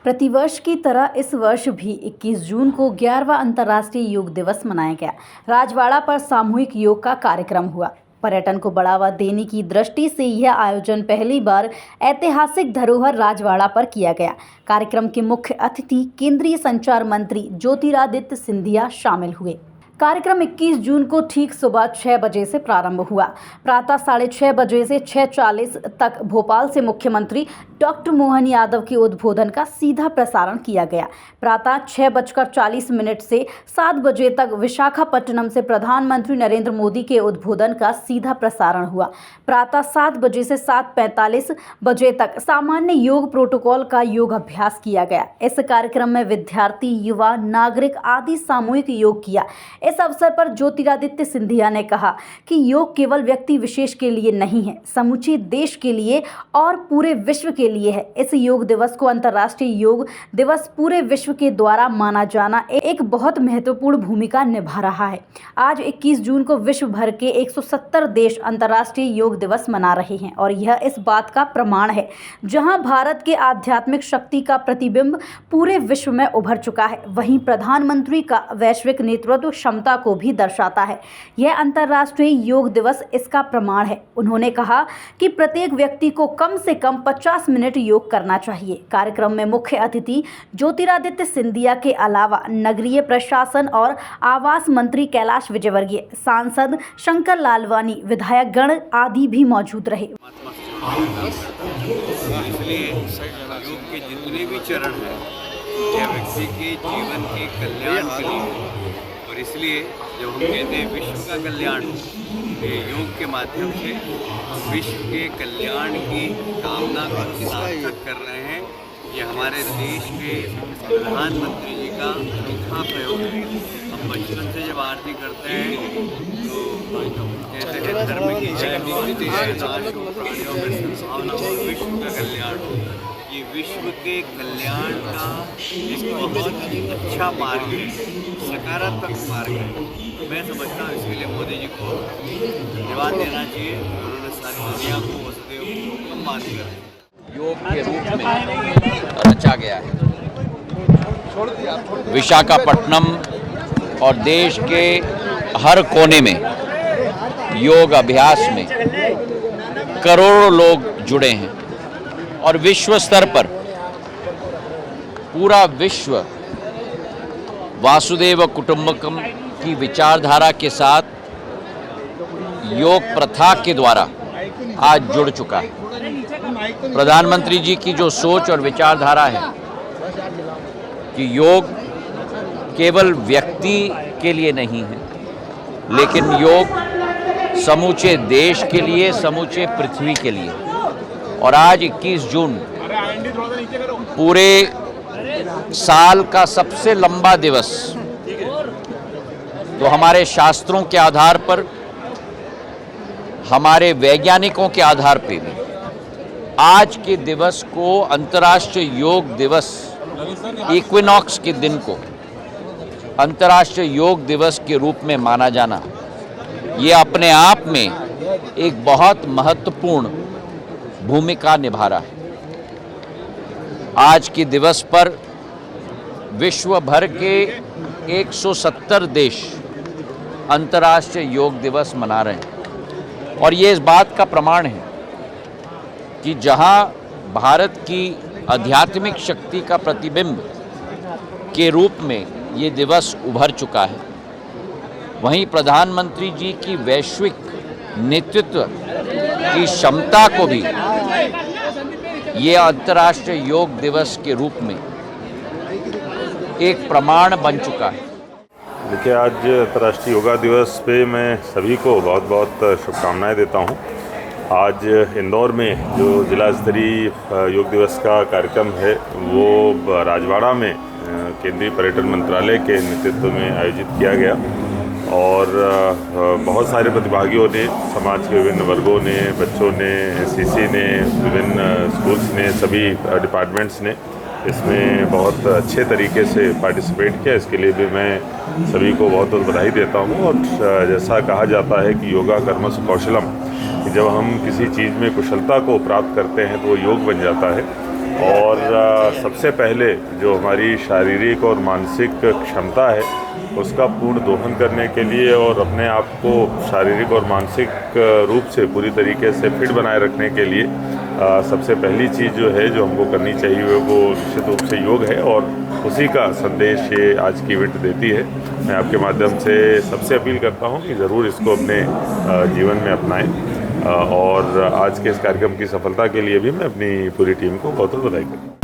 प्रतिवर्ष की तरह इस वर्ष भी 21 जून को 11वां अंतर्राष्ट्रीय योग दिवस मनाया गया। राजवाड़ा पर सामूहिक योग का कार्यक्रम हुआ। पर्यटन को बढ़ावा देने की दृष्टि से यह आयोजन पहली बार ऐतिहासिक धरोहर राजवाड़ा पर किया गया। कार्यक्रम के मुख्य अतिथि केंद्रीय संचार मंत्री ज्योतिरादित्य सिंधिया शामिल हुए। कार्यक्रम 21 जून को ठीक सुबह 6 बजे से प्रारंभ हुआ। प्रातः 6:30 बजे से 6:40 तक भोपाल से मुख्यमंत्री डॉक्टर मोहन यादव के उद्बोधन का सीधा प्रसारण किया गया। प्रातः 6:40 से 7 बजे तक विशाखापट्टनम से प्रधानमंत्री नरेंद्र मोदी के उद्बोधन का सीधा प्रसारण हुआ। प्रातः 7 बजे से 7:45 बजे तक सामान्य योग प्रोटोकॉल का योग अभ्यास किया गया। इस कार्यक्रम में विद्यार्थी, युवा, नागरिक आदि सामूहिक योग किया। इस अवसर पर ज्योतिरादित्य सिंधिया ने कहा कि योग केवल व्यक्ति विशेष के लिए नहीं है, समूचे देश के लिए और पूरे विश्व के लिए है। इस योग दिवस को अंतर्राष्ट्रीय योग दिवस पूरे विश्व के द्वारा माना जाना एक बहुत महत्वपूर्ण भूमिका निभा रहा है। आज 21 जून को विश्व भर के 170 देश अंतर्राष्ट्रीय योग दिवस मना रहे हैं और यह इस बात का प्रमाण है, जहां भारत के आध्यात्मिक शक्ति का प्रतिबिंब पूरे विश्व में उभर चुका है, वहीं प्रधानमंत्री का वैश्विक नेतृत्व क्षमता को भी दर्शाता है। यह अंतर्राष्ट्रीय योग दिवस इसका प्रमाण है। उन्होंने कहा कि प्रत्येक व्यक्ति को कम से कम 50 मिनट योग करना चाहिए। कार्यक्रम में मुख्य अतिथि ज्योतिरादित्य सिंधिया के अलावा नगरीय प्रशासन और आवास मंत्री कैलाश विजयवर्गीय, सांसद शंकर लालवानी, विधायक गण आदि भी मौजूद रहे। इसलिए योग के जितने भी चरण हैं, यह व्यक्ति के जीवन के कल्याण के लिए, और इसलिए जब हम कहते हैं विश्व का कल्याण, योग के माध्यम से विश्व के कल्याण की कामना को सार्थक कर रहे हैं। ये हमारे देश के प्रधानमंत्री जी का अनूठा प्रयोग है। हम बचपन से जब आरती करते हैं तो कहते हैं धर्म की जय हो, नाश हो, प्राणियों में सद्भावना हो, विश्व का कल्याण हो। ये विश्व के कल्याण का एक बहुत अच्छा मार्ग है, सकारात्मक मार्ग है। मैं समझता हूँ इसके लिए मोदी जी को धन्यवाद देना चाहिए। उन्होंने सारी दुनिया को वसुदेव कुटुंबकम मानकर योग के रूप में रचा गया है। विशाखापट्टनम और देश के हर कोने में योग अभ्यास में करोड़ों लोग जुड़े हैं और विश्व स्तर पर पूरा विश्व वासुदेव कुटुंबकम की विचारधारा के साथ योग प्रथा के द्वारा आज जुड़ चुका है। प्रधानमंत्री जी की जो सोच और विचारधारा है कि योग केवल व्यक्ति के लिए नहीं है, लेकिन योग समूचे देश के लिए, समूचे पृथ्वी के लिए। और आज 21 जून पूरे साल का सबसे लंबा दिवस, तो हमारे शास्त्रों के आधार पर, हमारे वैज्ञानिकों के आधार पर भी आज के दिवस को अंतर्राष्ट्रीय योग दिवस, इक्विनॉक्स के दिन को अंतर्राष्ट्रीय योग दिवस के रूप में माना जाना, ये अपने आप में एक बहुत महत्वपूर्ण भूमिका निभा रहा है। आज के दिवस पर विश्व भर के 170 देश अंतर्राष्ट्रीय योग दिवस मना रहे हैं और ये इस बात का प्रमाण है कि जहां भारत की आध्यात्मिक शक्ति का प्रतिबिंब के रूप में ये दिवस उभर चुका है, वहीं प्रधानमंत्री जी की वैश्विक नेतृत्व की क्षमता को भी ये अंतर्राष्ट्रीय योग दिवस के रूप में एक प्रमाण बन चुका है। देखिए, आज अंतर्राष्ट्रीय योगा दिवस पे मैं सभी को बहुत बहुत शुभकामनाएं देता हूं। आज इंदौर में जो जिला स्तरीय योग दिवस का कार्यक्रम है, वो राजवाड़ा में केंद्रीय पर्यटन मंत्रालय के नेतृत्व में आयोजित किया गया और बहुत सारे प्रतिभागियों ने, समाज के विभिन्न वर्गों ने, बच्चों ने, एससीसी ने, विभिन्न स्कूल्स ने, सभी डिपार्टमेंट्स ने इसमें बहुत अच्छे तरीके से पार्टिसिपेट किया। इसके लिए भी मैं सभी को बहुत बहुत बधाई देता हूँ। और जैसा कहा जाता है कि योगा कर्मसु कौशलम, जब हम किसी चीज़ में कुशलता को प्राप्त करते हैं तो वो योग बन जाता है। और सबसे पहले जो हमारी शारीरिक और मानसिक क्षमता है उसका पूर्ण दोहन करने के लिए और अपने आप को शारीरिक और मानसिक रूप से पूरी तरीके से फिट बनाए रखने के लिए सबसे पहली चीज़ जो है जो हमको करनी चाहिए वो निश्चित रूप से योग है और उसी का संदेश ये आज की इवेंट देती है। मैं आपके माध्यम से सबसे अपील करता हूँ कि ज़रूर इसको अपने जीवन में अपनाएं और आज के इस कार्यक्रम की सफलता के लिए भी मैं अपनी पूरी टीम को बहुत बहुत बधाई करता हूँ।